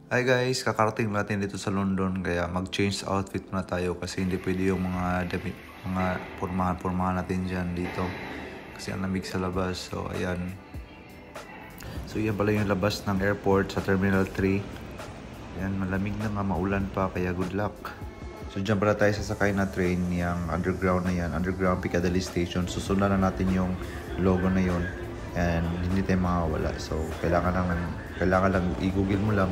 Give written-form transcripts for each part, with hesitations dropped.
Hi guys, kakarating natin dito sa London kaya mag-change outfit na tayo kasi hindi pwede yung mga damit, mga pormahan natin dyan dito kasi ang lamig sa labas. So ayan. So yan pala yung labas ng airport sa Terminal 3. Ayan, malamig na nga, maulan pa kaya good luck. So dyan pala tayo sasakay na train, yung underground na yan, underground Piccadilly Station. Susundan na natin yung logo na yun and hindi tayo makawala. So kailangan lang i-google mo lang.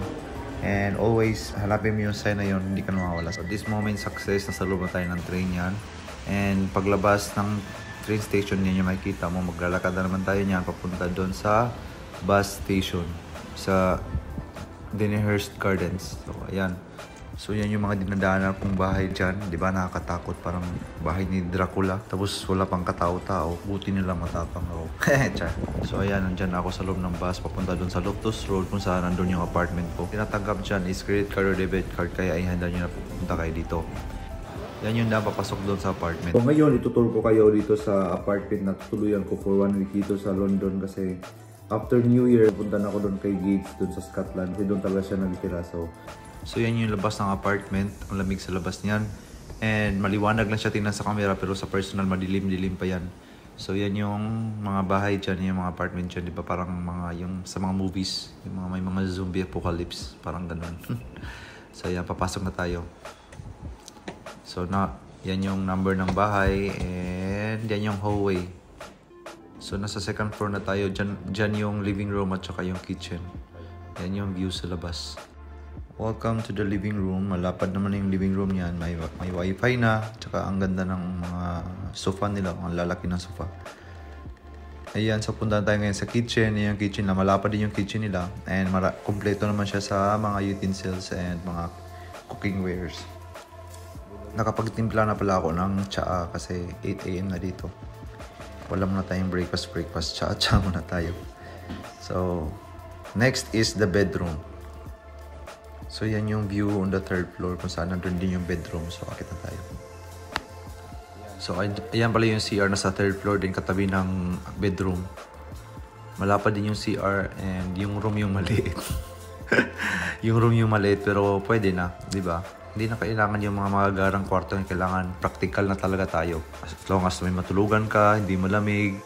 And always, hanapin mo yung sign na yun, hindi ka mawawala. So this moment success, nasa loob na tayo ng train yan. And paglabas ng train station yan, yung makikita mo, maglalakad na naman tayo niyan, papunta doon sa bus station, sa Denihurst Gardens. So ayan. So yan yung mga dinadaanan kong bahay dyan. Di ba nakakatakot, parang bahay ni Dracula. Tapos wala pang katao-tao. Buti nila matapang ako. So ayan, nandyan ako sa loob ng bus. Papunta doon sa Loftus Road kung saan nandun yung apartment ko. Tinatanggap dyan is credit card or debit card. Kaya ihanda nyo na pupunta kayo dito. Yan yung napapasok doon sa apartment. So ngayon, ituturo ko kayo dito sa apartment na tutuluyan ko for 1 week dito sa London. Kasi after New Year, punta na ako doon kay Gates doon sa Scotland. Kasi doon talaga siya nagtira. So yan yung labas ng apartment. Ang lamig sa labas niyan. And maliwanag lang siya tingnan sa camera pero sa personal madilim-dilim pa yan. So yan yung mga bahay dyan, yung mga apartment dyan. Diba parang mga yung sa mga movies. Yung mga, may mga zombie apocalypse. Parang ganun. So yan, papasok na tayo. So yan yung number ng bahay. And yan yung hallway. So nasa second floor na tayo. Dyan yung living room at saka yung kitchen. Yan yung view sa labas. Welcome to the living room. Malapad naman yung living room niyan. May wifi na. Tsaka ang ganda ng mga sofa nila. Ang lalaki ng sofa. Ayan, so punta tayo ngayon sa kitchen. Yung kitchen na malapad din yung kitchen nila. And kompleto naman siya sa mga utensils and mga cooking wares. Nakapagtimpla na pala ako ng tsaa kasi 8 AM na dito. Wala muna tayong breakfast. Tsaa muna tayo. So, next is the bedroom. So yan yung view on the third floor kung saan nandun din yung bedroom. So akit na tayo. So ayan pala yung CR na sa third floor din katabi ng bedroom. Malapad din yung CR and yung room yung maliit. Yung room yung maliit pero pwede na, di ba? Hindi na kailangan yung mga magagarang kwarto, kailangan practical na talaga tayo. As long as may matulugan ka, hindi malamig.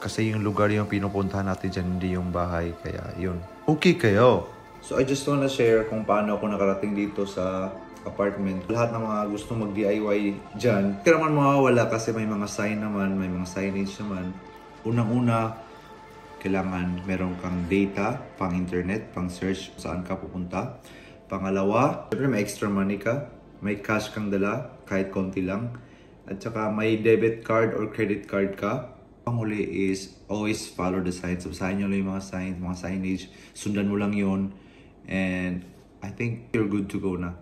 Kasi yung lugar yung pinupuntahan natin dyan, hindi yung bahay. Kaya yun. Okay kayo. So I just wanna share kung paano ako nakarating dito sa apartment. Lahat ng mga gusto mag-DIY dyan, hindi naman mawawala kasi may mga sign naman, may mga signage naman. Unang-una, kailangan meron kang data, pang internet, pang search saan ka pupunta. Pangalawa, syempre may extra money ka, may cash kang dala, kahit konti lang. At saka may debit card or credit card ka. Panghuli is always follow the signs. Basahin nyo lang yung mga signs, mga signage. Sundan mo lang yun. And I think you're good to go na.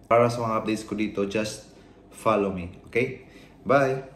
Para sa mga updates ko dito, just follow me. Okay? Bye!